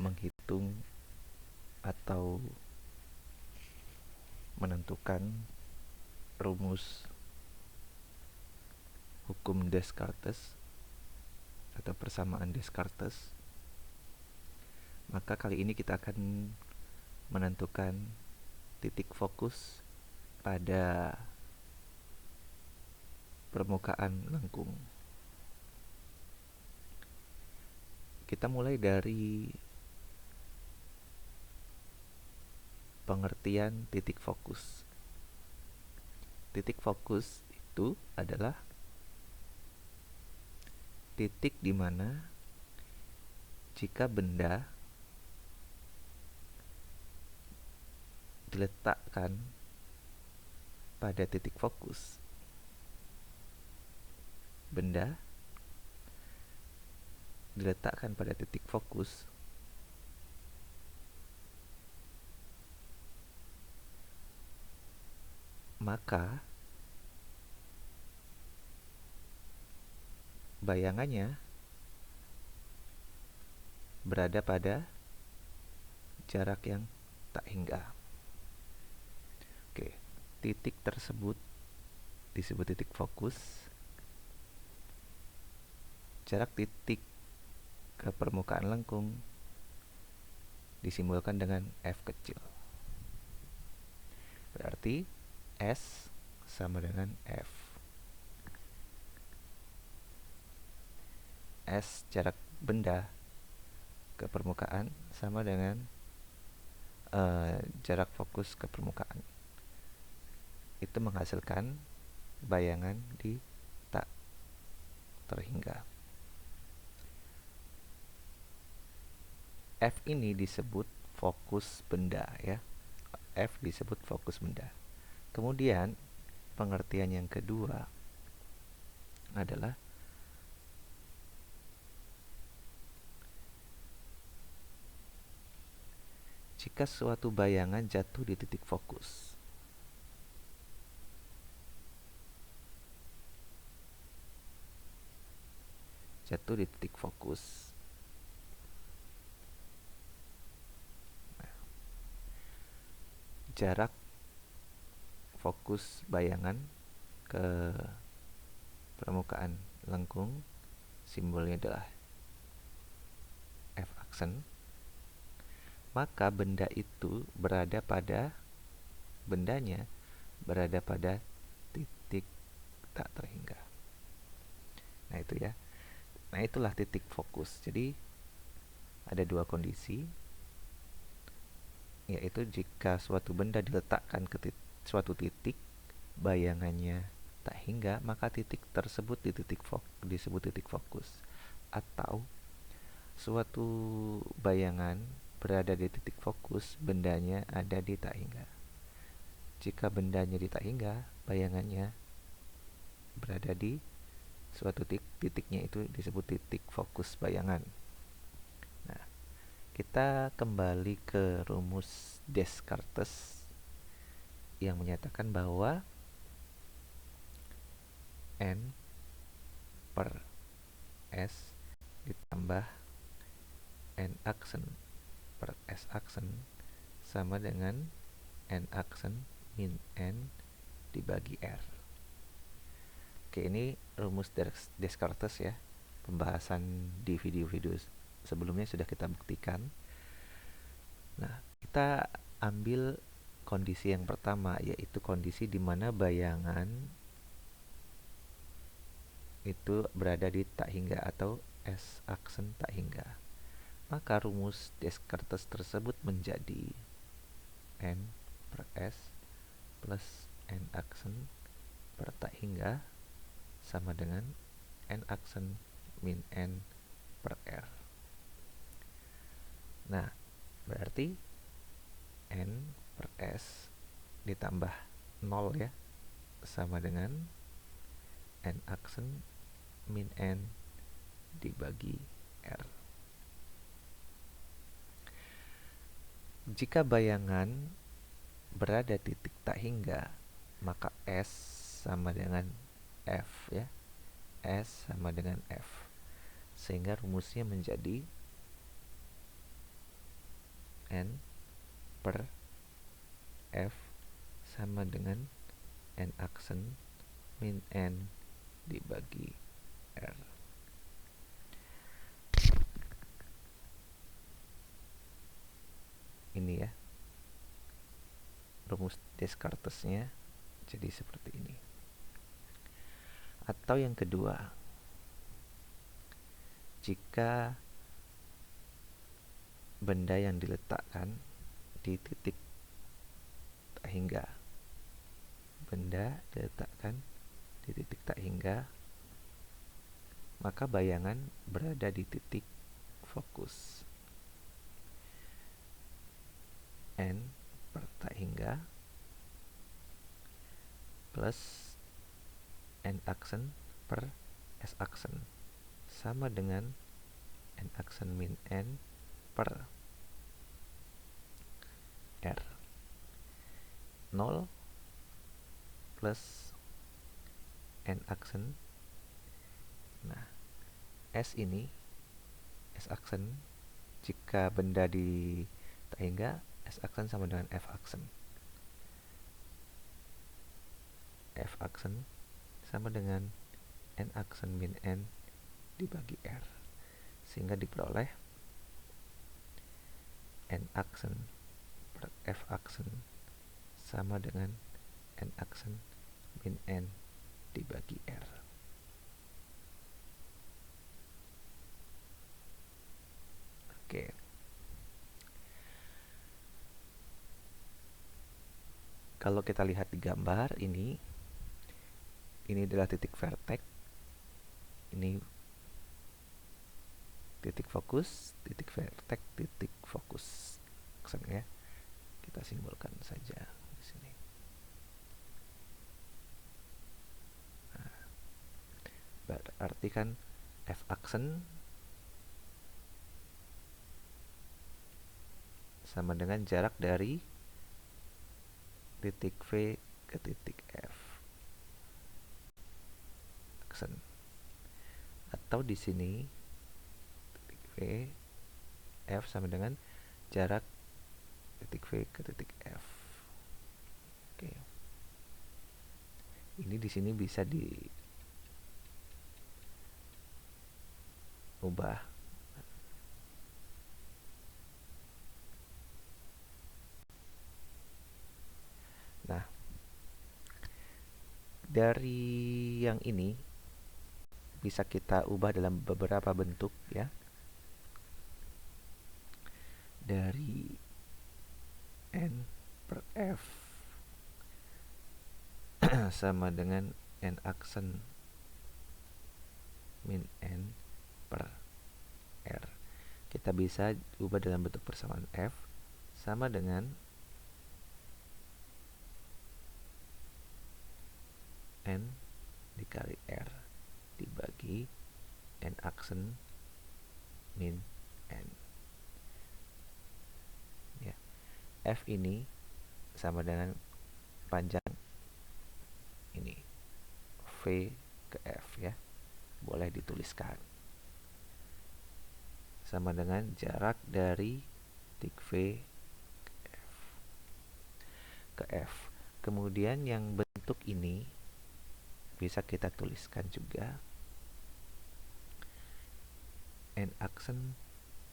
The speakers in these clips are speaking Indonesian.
menghitung atau menentukan rumus hukum Descartes atau persamaan Descartes, maka kali ini kita akan menentukan titik fokus pada permukaan lengkung. Kita mulai dari pengertian titik fokus. Titik fokus itu adalah titik di mana jika benda diletakkan pada titik fokus, benda diletakkan pada titik fokus, maka bayangannya berada pada jarak yang tak hingga. Oke, titik tersebut disebut titik fokus. Jarak titik ke permukaan lengkung disimbolkan dengan F kecil. Berarti S sama dengan F. S jarak benda ke permukaan sama dengan jarak fokus ke permukaan. Itu menghasilkan bayangan di tak terhingga. F ini disebut fokus benda ya. F disebut fokus benda. Kemudian pengertian yang kedua adalah jika suatu bayangan jatuh di titik fokus. Jatuh di titik fokus. Jarak fokus bayangan ke permukaan lengkung simbolnya adalah F aksen, maka bendanya berada pada titik tak terhingga. Nah itu ya. Nah itulah titik fokus. Jadi ada dua kondisi, yaitu jika suatu benda diletakkan ke suatu titik, bayangannya tak hingga, maka titik tersebut disebut titik fokus. Atau suatu bayangan berada di titik fokus, bendanya ada di tak hingga. Jika bendanya di tak hingga, bayangannya berada di suatu titiknya itu disebut titik fokus bayangan. Nah, kita kembali ke rumus Descartes yang menyatakan bahwa N per S ditambah N aksen per S aksen sama dengan N aksen min N dibagi R. Oke, ini rumus Descartes ya. Pembahasan di video-video sebelumnya sudah kita buktikan. Nah, kita ambil kondisi yang pertama, yaitu kondisi di mana bayangan itu berada di tak hingga atau S aksen tak hingga. Maka rumus Descartes tersebut menjadi N per S plus N aksen per tak hingga sama dengan N aksen min N per R. Nah, berarti N per S ditambah 0 ya, sama dengan N aksen min N dibagi R. Jika bayangan berada di titik tak hingga, maka S sama dengan F ya. S sama dengan F. Sehingga rumusnya menjadi N per F sama dengan N aksen min N dibagi R. Ini ya, rumus Descartesnya jadi seperti ini. Atau yang kedua, jika benda yang diletakkan di titik tak hingga, benda diletakkan di titik tak hingga, maka bayangan berada di titik fokus. N per tak hingga plus N aksen per S aksen sama dengan N aksen min N per R. 0 plus N aksen. Nah, S ini, S aksen, jika benda di tak hingga, S aksen sama dengan F aksen. F aksen sama dengan N aksen min N dibagi R. Sehingga diperoleh N aksen per F aksen sama dengan N aksen min N dibagi R. Oke. Kalau kita lihat di gambar ini adalah titik vertex, ini titik fokus, titik vertex, titik fokus. Ya, kita simbolkan saja di sini. Nah, berarti kan F aksen sama dengan jarak dari titik V ke titik F aksen. Atau di sini titik V F sama dengan jarak titik V ke titik F. Oke. Ini di sini bisa diubah. Nah, dari yang ini bisa kita ubah dalam beberapa bentuk ya. Dari N per F sama dengan N aksen min N per R. Kita bisa ubah dalam bentuk persamaan F sama dengan N dikali R dibagi N aksen min N. Ya. F ini sama dengan panjang ini V ke F ya, boleh dituliskan sama dengan jarak dari titik V ke F. Kemudian yang bentuk ini bisa kita tuliskan juga N aksen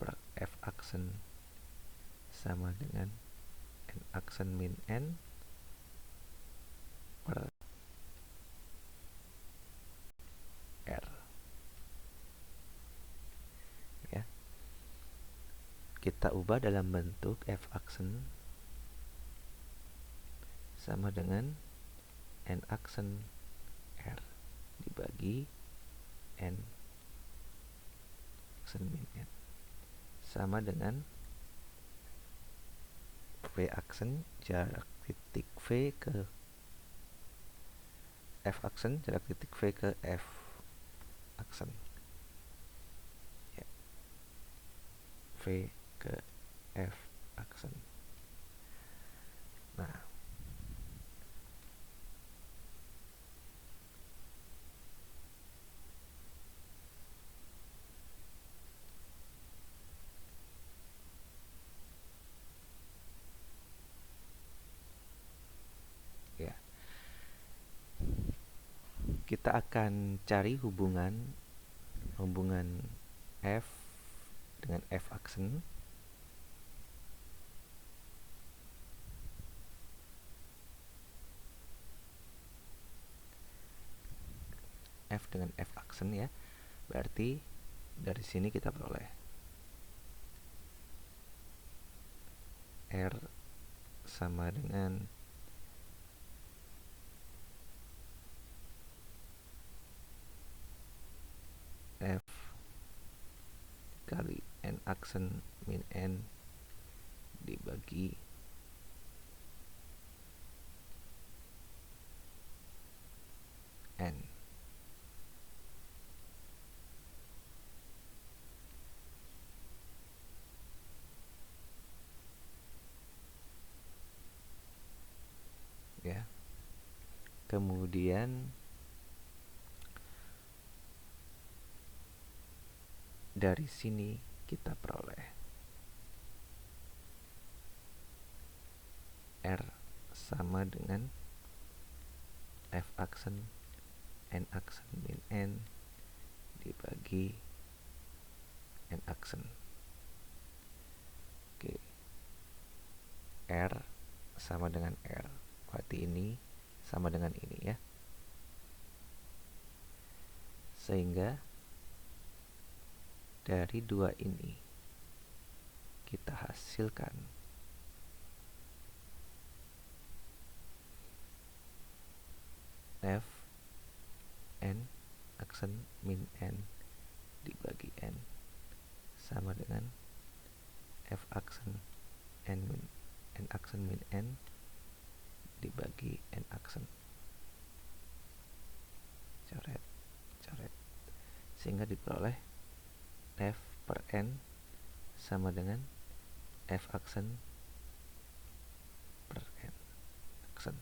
per F aksen sama dengan N aksen min N per R. Ya. Kita ubah dalam bentuk F aksen sama dengan N aksen R dibagi N aksen min N sama dengan V aksen jarak titik V ke F aksen jarak titik V ke F aksen ya. V ke F aksen. Nah, kita akan cari hubungan F dengan F aksen. F dengan F aksen ya. Berarti dari sini kita peroleh R sama dengan F kali N aksen min N dibagi N. Ya. Kemudian dari sini kita peroleh R sama dengan F aksen N aksen min N dibagi N aksen. Oke. R sama dengan R. Berarti ini sama dengan ini ya. Sehingga dari dua ini kita hasilkan F N aksen min N dibagi N sama dengan F aksen N aksen min N dibagi N aksen. Coret, coret. Sehingga diperoleh F per N sama dengan F aksen per N aksen.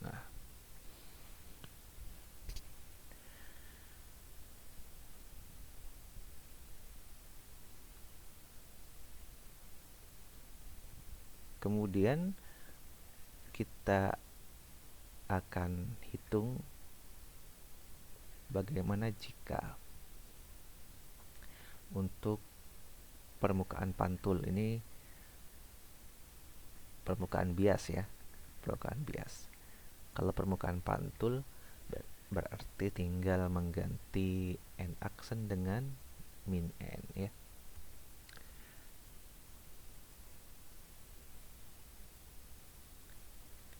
Nah, kemudian kita akan hitung bagaimana jika untuk permukaan pantul ini permukaan bias ya, permukaan bias. Kalau permukaan pantul berarti tinggal mengganti N aksen dengan min N ya.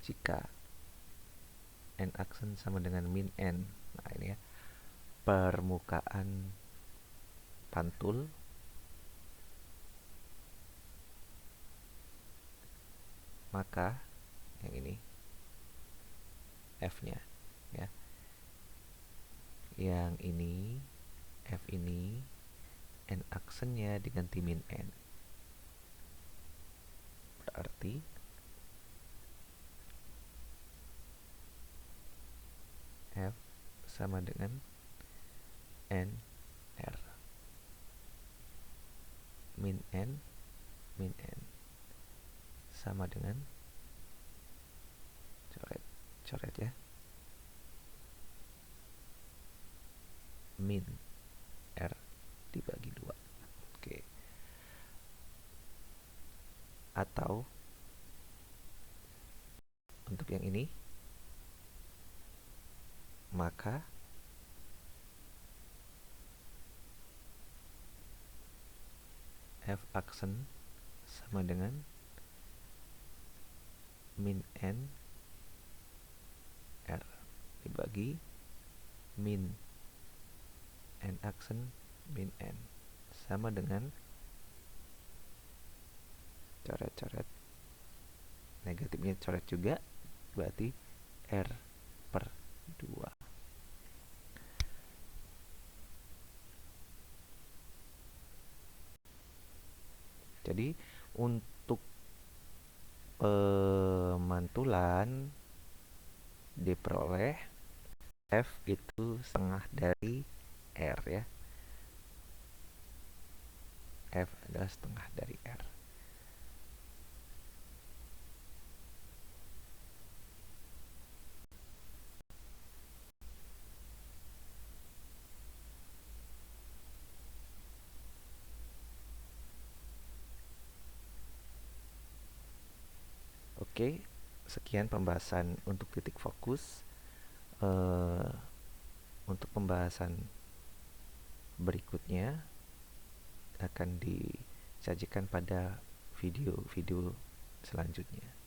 Jika N aksen sama dengan min N, nah ini ya, permukaan pantul maka yang ini F-nya ya. Yang ini F ini N aksennya diganti min N. Berarti F sama dengan N R min N sama dengan coret ya, min R dibagi 2. Oke. Atau untuk yang ini maka F aksen sama dengan min N R dibagi min N aksen min N sama dengan coret-coret, negatifnya coret juga, berarti R per 2. Jadi untuk pemantulan diperoleh F itu setengah dari R ya. F adalah setengah dari R. Oke, sekian pembahasan untuk titik fokus. Eh, untuk pembahasan berikutnya akan disajikan pada video-video selanjutnya.